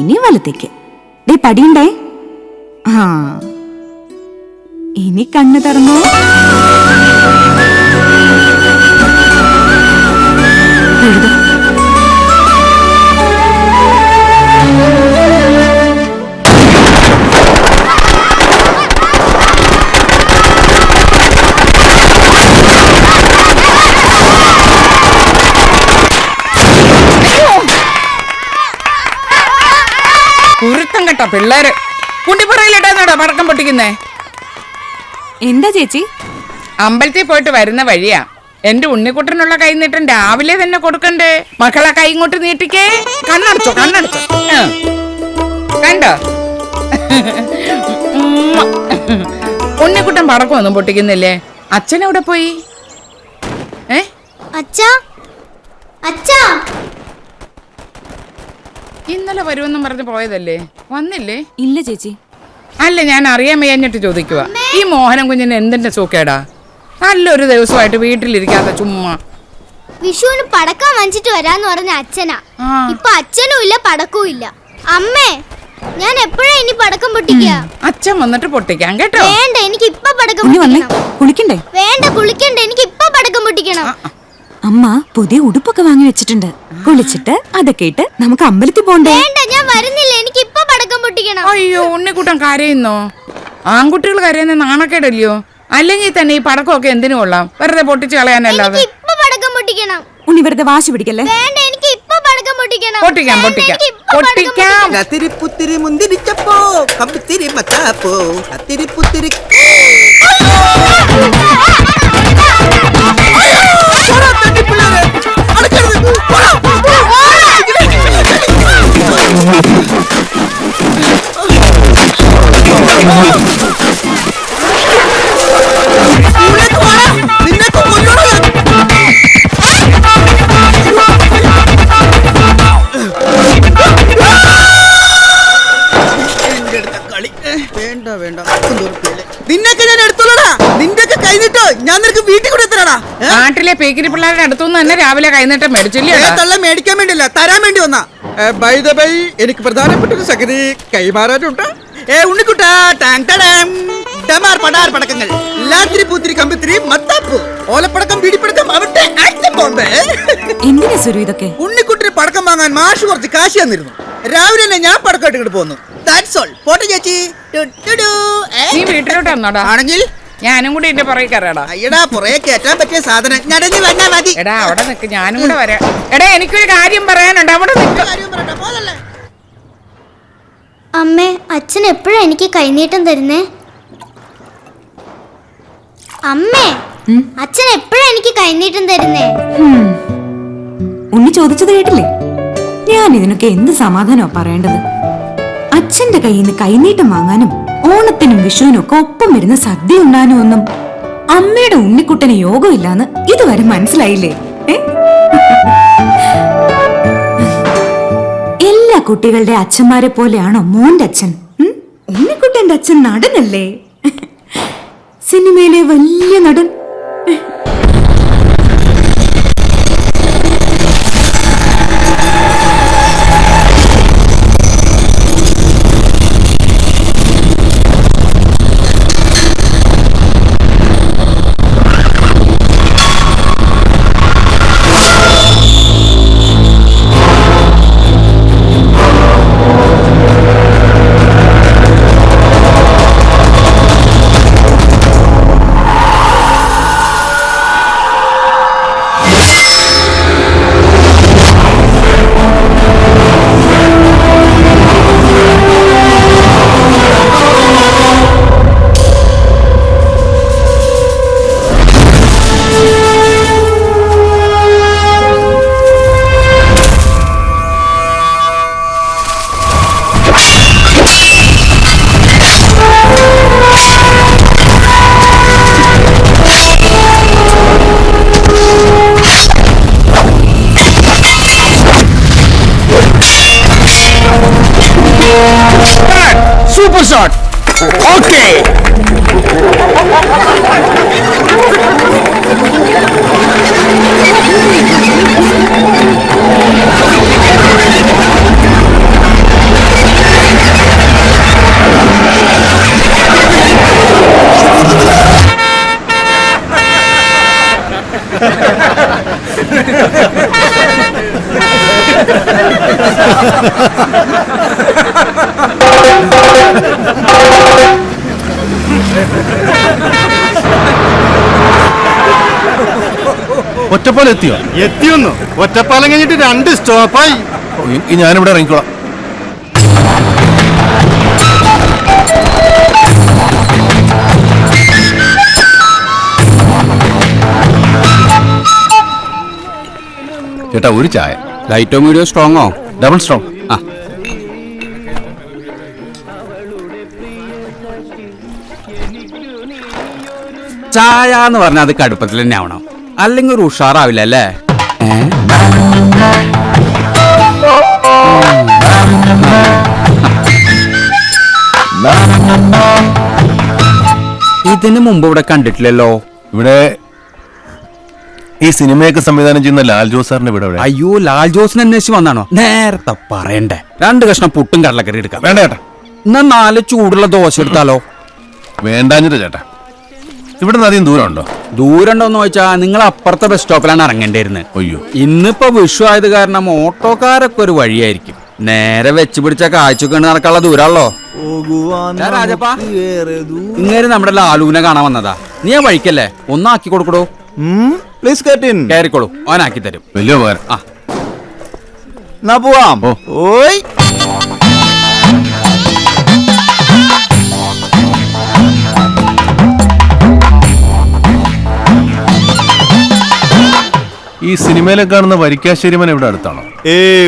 ഇനി വലത്തേക്ക്. ദേ പടിയുണ്ടേ. ആ ഇനി കണ്ണു തുറന്നോ. എഴുതും. കുരുത്തം കേട്ടോ പിള്ളേര്. കുണ്ടിപ്പുറയിലിട്ടാ പടക്കം പൊട്ടിക്കുന്നേ. എന്താ ചേച്ചി? അമ്പലത്തിൽ പോയിട്ട് വരുന്ന വഴിയാ. എന്റെ ഉണ്ണിക്കുട്ടനുള്ള കൈ നീട്ടം രാവിലെ തന്നെ കൊടുക്കണ്ടേ? മക്കളെ കൈ ഇങ്ങോട്ട് നീട്ടിക്കേ. കണ്ണടച്ചോ കണ്ണടച്ചോ. കണ്ടോ ഉണ്ണിക്കുട്ടൻ പടക്കമൊന്നും പൊട്ടിക്കുന്നില്ലേ? അച്ഛൻ എവിടെ പോയി? ഇന്നലെ വരുമെന്നും പറഞ്ഞ് പോയതല്ലേ, വന്നില്ലേ? ഇല്ല ചേച്ചി. അല്ല, ഞാൻ അറിയാൻ വയ്യാഞ്ഞിട്ട് ചോദിക്കുക. ഈ മോഹനം കുഞ്ഞിന് എന്തിന്റെ സൂക്കേടാ? നല്ലൊരു ദിവസമായിട്ട് വീട്ടിലിരിക്കാത്ത ചുമ്മാ. വിഷുവിന് പടക്കം വാങ്ങിച്ചിട്ട് വരാന്ന് പറഞ്ഞ അച്ഛനാ. ഇപ്പൊ അച്ഛനും ഇല്ല പടക്കവും ഇല്ല. അമ്മേ, ഞാൻ എപ്പോഴാ ഇനി പടക്കം പൊട്ടിക്കുക? അച്ഛൻ വന്നിട്ട് പൊട്ടിക്കാം കേട്ടോ. വേണ്ട, എനിക്ക് ഇപ്പൊ പടക്കം പൊട്ടിക്കണം. കുളിക്കണ്ടേ? വേണ്ട, കുളിക്കണ്ട, എനിക്ക് ഇപ്പൊ പടക്കം പൊട്ടിക്കണം. അമ്മ പുതിയ ഉടുപ്പൊക്കെ വാങ്ങി വെച്ചിട്ടുണ്ട്. കുളിച്ചിട്ട് അതൊക്കെ ഇട്ട് നമുക്ക് അമ്പലത്തിൽ പോണ്ടേ? വേണ്ട, ഞാൻ വരുന്നില്ല, എനിക്ക് ഇപ്പൊ പടക്കം പൊട്ടിക്കണം. അയ്യോ, ഉണ്ണിക്കുട്ടൻ കരയുന്നോ? ആൺകുട്ടികൾ കരയുന്ന നാണക്കേടല്ലയോ? അല്ലെങ്കിൽ തന്നെ ഈ പടക്കമൊക്കെ എന്തിനു കൊള്ളാം? വെറുതെ പൊട്ടിച്ച് കളയാനല്ലാതെ. ഇപ്പൊ പടക്കം പൊട്ടിക്കണം. ഉണ്ണി വെറുതെ വാശി പിടിക്കല്ലേ? വേണ്ട, എനിക്ക് ഇപ്പൊ പടക്കം പൊട്ടിക്കണം. പൊട്ടിക്കാം പൊട്ടിക്കാം പൊട്ടിക്കാം. കത്തിരി പുത്തിരി മുന്തിരിച്ചപ്പോ കമ്പിത്തിരി മത്താപ്പോ കത്തിരി പുത്തിരി. നാട്ടിലെ പേക്കിരി പിള്ളേരുടെ അടുത്തുനിന്ന് തന്നെ രാവിലെ കൈനീട്ടം മേടിച്ചില്ലേ? മേടിക്കാൻ വേണ്ടിയല്ല, തരാൻ വേണ്ടി വന്നാ. എനിക്ക് പ്രധാനപ്പെട്ട ഒരു സംഗതി കൈമാറാനുണ്ട്. ഉണ്ണിക്കുട്ടാ, പടക്കങ്ങൾ ലാത്തിരി പൂത്തിരി കമ്പിത്തിരി മത്താപ്പൂ ഓലപ്പടക്കം പിടിപ്പടക്കം അവിടെ ബോംബെ. എന്തിനാ സുരു ഇതൊക്കെ? ഉണ്ണിക്കുട്ടിന് പടക്കം വാങ്ങാൻ മാഷ് കുറച്ച് കാശ് തന്നിരുന്നു. രാവിലെ തന്നെ ഞാൻ പടക്കം ഇട്ട് പോന്നു. പോട്ടെ ചേച്ചി. നീ വീട്ടിലോട്ട് വന്നോടാ. ആണെങ്കിൽ ഞാനും കൂടി എന്റെ പുറകെ കയറാടാ. അയ്യടാ, പുറകെ കേറ്റാൻ പറ്റിയ സാധനം ഞടഞ്ഞു വന്നാ മതി. എടാ അവിടെ നിക്ക്, ഞാനും കൂടെ വരാം. എടാ, എനിക്കൊരു കാര്യം പറയാനുണ്ട്, അവിടെ നിക്ക്. അമ്മേ, അച്ഛൻ എപ്പോഴാ എനിക്ക് കൈനീട്ടം തരുന്നേ? അമ്മേ, അച്ഛൻ എപ്പോഴാ എനിക്ക് കൈനീട്ടം തരുന്നേ? ഉണ്ണി ചോദിച്ചത് കേട്ടില്ലേ? ഞാൻ ഇതിനൊക്കെ എന്ത് സമാധാനമാ പറയേണ്ടത്? അച്ഛന്റെ കയ്യിൽ നിന്ന് കൈനീട്ടം വാങ്ങാനും ഓണത്തിനും വിഷുവിനും ഒക്കെ ഒപ്പം വരുന്ന സദ്യ ഉണ്ടാനും ഒന്നും അമ്മയുടെ ഉണ്ണിക്കുട്ടന് യോഗമില്ലാന്ന് ഇതുവരെ മനസ്സിലായില്ലേ? എല്ലാ കുട്ടികളുടെ അച്ഛന്മാരെ പോലെയാണോ മോന്റെ അച്ഛൻ? ഉണ്ണിക്കുട്ടന്റെ അച്ഛൻ നടനല്ലേ? സിനിമയിലെ വലിയ നടൻ. Super shot. Okay. ഒറ്റപ്പാലം എത്തിയോ? എത്തിയൊന്നു. ഒറ്റപ്പാലം കഴിഞ്ഞിട്ട് 2 സ്റ്റോപ്പായി. ഞാനിവിടെ ഇറങ്ങിക്കോളാം. ചേട്ടാ ഒരു ചായ. ലൈറ്റോ മീഡിയോ സ്ട്രോങ്ങോ? Double strong. ആ. ചായ എന്ന് പറഞ്ഞാൽ അത് കടുപ്പത്തിൽ തന്നെ ആവണം, അല്ലെങ്കിൽ ഒരു ഉഷാറാവില്ല അല്ലേ? ഇതിന് മുമ്പ് ഇവിടെ കണ്ടിട്ടില്ലല്ലോ. ഇവിടെ ഈ സിനിമയൊക്കെ സംവിധാനം ചെയ്യുന്ന ലാൽ ജോസ് സാറിന്റെ വീട് എവിടെ? അയ്യോ, ലാൽ ജോസിനെ അന്വേഷിച്ച് വന്നാണോ? നേരത്തെ പറയണ്ടേ. 2 കഷ്ണം പുട്ടും കടലക്കറി എടുക്കാം. വേണ്ട ചേട്ടാ. എന്നാ 4 ചൂടുള്ള ദോശ എടുത്താലോ? വേണ്ടാഞ്ഞിട്ട് ചേട്ടാ. ഇവിടെ നിന്ന് അധികം ദൂരം ഉണ്ടോ? ദൂരം ഉണ്ടോന്ന് ചോദിച്ചാ നിങ്ങൾ അപ്പുറത്തെ ബസ് സ്റ്റോപ്പിലാണ് ഇറങ്ങേണ്ടിയിരുന്നത്. അയ്യോ, ഇന്നിപ്പോ വിഷു ആയത് കാരണം ഓട്ടോക്കാരൊക്കെ ഒരു വഴിയായിരിക്കും. നേരെ വെച്ച് പിടിച്ച കാഴ്ചക്ക് നടക്കാനുള്ള ദൂരമല്ലോ. രാജപ്പാ, ഇങ്ങനെ നമ്മുടെ ലാലുവിനെ കാണാൻ വന്നതാ. നീ ആ വഴിക്കല്ലേ, ഒന്നാക്കി കൊടുക്കടോ. Please get in. കയറിക്കോളൂ, അവനാക്കി തരും. വലിയ ഉപകാരം. ആ, എന്നാ പോവാം. ഓ. ഓയ്. ഈ സിനിമയിലെ കാണുന്ന വരിക്കാശ്ശേരിമൻ ഇവിടെ അടുത്താണോ?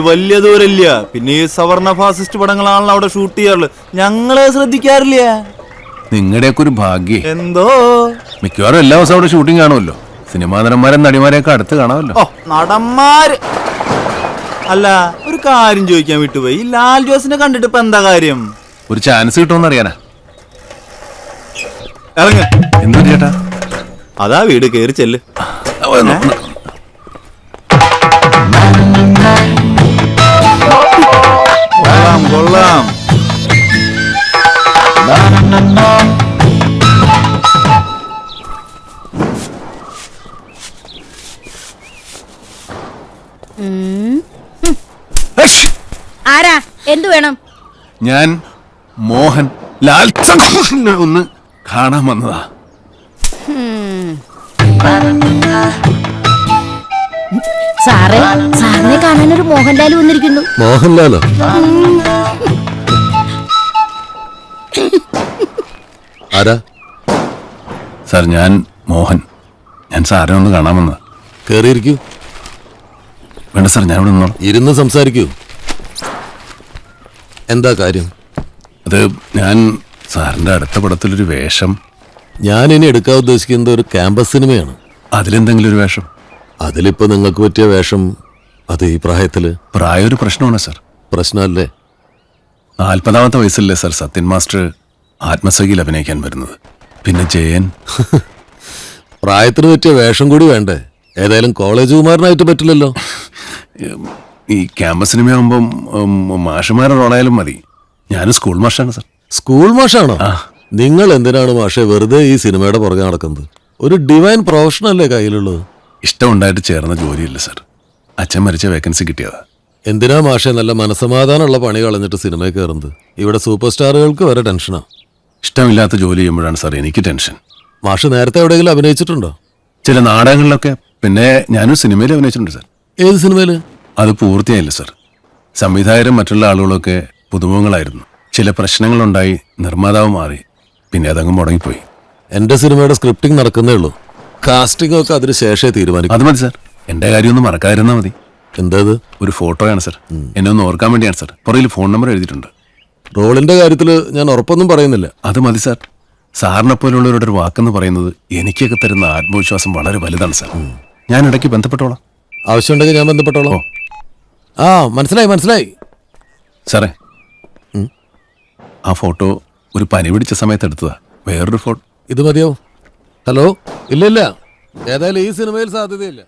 വലിയ ദൂരമില്ല. പിന്നെ ഈ സവർണ ഫാസിസ്റ്റ് പടങ്ങളാണല്ലോ അവിടെ ഷൂട്ട് ചെയ്യാറുള്ളത്. ഞങ്ങള് ശ്രദ്ധിക്കാറില്ല. നിങ്ങളുടെയൊക്കെ ഒരു ഭാഗ്യേ. എന്തോ മിക്കവാറും എല്ലാ ദിവസവും അവിടെ ഷൂട്ടിംഗ് കാണുമല്ലോ. സിനിമാ നടന്മാരെ നടിമാരെയൊക്കെ അടുത്ത് കാണാമല്ലോ. ഓ, നടന്മാര് അല്ല, ഒരു കാര്യം ചോദിക്കാൻ വിട്ടുപോയി. ഈ ലാൽ ജോസിനെ കണ്ടിട്ട് ഇപ്പൊ എന്താ കാര്യം? ഒരു ചാൻസ് കിട്ടുമെന്ന് അറിയാനാ. ഇറങ്ങ. എന്തു ചേട്ടാ? അതാ വീട്, കേറി ചെല്ല്. കൊള്ളാം കൊള്ളാം. ആരാ? എന്തു വേണം? ഞാൻ മോഹൻ ലാൽ ഒന്ന് കാണാൻ വന്നതാ. സാറേ, സാറിനെ കാണാൻ ഒരു മോഹൻലാൽ വന്നിരിക്കുന്നു. മോഹൻലാലോ? ആരാ? സാർ, ഞാൻ മോഹൻ. ഞാൻ സാറിനെ ഒന്ന് കാണാൻ വന്നതാ. കേറിയിരിക്കൂ. വേണ്ട സാർ, ഞാൻ ഇവിടെ നിന്നോ. ഇരുന്ന് സംസാരിക്കൂ. എന്താ കാര്യം? അത് ഞാൻ സാറിന്റെ അടുത്ത പടത്തിലൊരു വേഷം. ഞാൻ ഇനി എടുക്കാൻ ഉദ്ദേശിക്കുന്നത് ഒരു ക്യാമ്പസ് സിനിമയാണ്. അതിലെന്തെങ്കിലും ഒരു വേഷം? അതിലിപ്പോ നിങ്ങൾക്ക് പറ്റിയ വേഷം അത് ഈ പ്രായത്തില് പ്രായം ഒരു പ്രശ്നമാണ് സാർ. പ്രശ്നമല്ലേ? 40ാമത്തെ വയസ്സിലല്ലേ സാർ സത്യൻ മാസ്റ്റർ ആത്മസഖിയിൽ അഭിനയിക്കാൻ വരുന്നത്. പിന്നെ ജയൻ. പ്രായത്തിന് പറ്റിയ വേഷം കൂടി വേണ്ടേ? ഏതായാലും കോളേജ് കുമാരനായിട്ട് പറ്റില്ലല്ലോ. ഈ ക്യാമ്പസ് സിനിമയാകുമ്പം മാഷുമാരുടെ റോളായാലും മതി. ഞാനും സ്കൂൾ മാഷാണ് സാർ. സ്കൂൾ മാഷാണോ? ആ. നിങ്ങൾ എന്തിനാണ് മാഷെ വെറുതെ ഈ സിനിമയുടെ പുറകെ നടക്കുന്നത്? ഒരു ഡിവൈൻ പ്രൊഫഷനല്ലേ കയ്യിലുള്ളത്? ഇഷ്ടമുണ്ടായിട്ട് ചേർന്ന ജോലിയില്ല സാർ. അച്ഛൻ മരിച്ച വേക്കൻസി കിട്ടിയതാ. എന്തിനാ മാഷെ നല്ല മനസ്സമാധാനമുള്ള പണി കളഞ്ഞിട്ട് സിനിമയിൽ കയറുന്നത്? ഇവിടെ സൂപ്പർ സ്റ്റാറുകൾക്ക് വരെ ടെൻഷനാ. ഇഷ്ടമില്ലാത്ത ജോലി ചെയ്യുമ്പോഴാണ് സാർ എനിക്ക് ടെൻഷൻ. മാഷ് നേരത്തെ എവിടെയെങ്കിലും അഭിനയിച്ചിട്ടുണ്ടോ? ചില നാടകങ്ങളിലൊക്കെ. പിന്നെ ഞാനും സിനിമയിൽ അഭിനയിച്ചിട്ടുണ്ട് സാർ. ഏത് സിനിമയില്? അത് പൂർത്തിയായില്ല സാർ. സംവിധായകരും മറ്റുള്ള ആളുകളൊക്കെ പുതുമുഖങ്ങളായിരുന്നു. ചില പ്രശ്നങ്ങളുണ്ടായി നിർമ്മാതാവ് മാറി. പിന്നെ അതങ്ങ് മുടങ്ങിപ്പോയി. എന്റെ സിനിമയുടെ സ്ക്രിപ്റ്റിംഗ് നടക്കുന്നേ ഉള്ളൂ. കാസ്റ്റിംഗ് ഒക്കെ അതിന് ശേഷമേ തീരുമാനിക്കും. അത് മതി സാർ. എന്റെ കാര്യമൊന്നും മറക്കാതിരുന്നാൽ മതി. എന്താ? ഒരു ഫോട്ടോയാണ് സാർ. എന്നെ ഒന്ന് ഓർക്കാൻ വേണ്ടിയാണ് സാർ. പുറകിൽ ഫോൺ നമ്പർ എഴുതിയിട്ടുണ്ട്. റോളിന്റെ കാര്യത്തിൽ ഞാൻ ഉറപ്പൊന്നും പറയുന്നില്ല. അത് മതി സാർ. സാറിനെ പോലുള്ളവരുടെ ഒരു വാക്കെന്ന് പറയുന്നത് എനിക്കൊക്കെ തരുന്ന ആത്മവിശ്വാസം വളരെ വലുതാണ് സാർ. ഞാൻ ഇടയ്ക്ക് ബന്ധപ്പെട്ടോളാം. ആവശ്യമുണ്ടെങ്കിൽ ഞാൻ ബന്ധപ്പെട്ടോളാം. ആ, മനസ്സിലായി. സാറേ, ആ ഫോട്ടോ ഒരു പനി പിടിച്ച സമയത്ത് എടുത്തതാ. വേറൊരു ഫോട്ടോ ഇത് മതിയോ? ഹലോ? ഇല്ല, ഏതായാലും ഈ സിനിമയിൽ സാധ്യതയില്ല.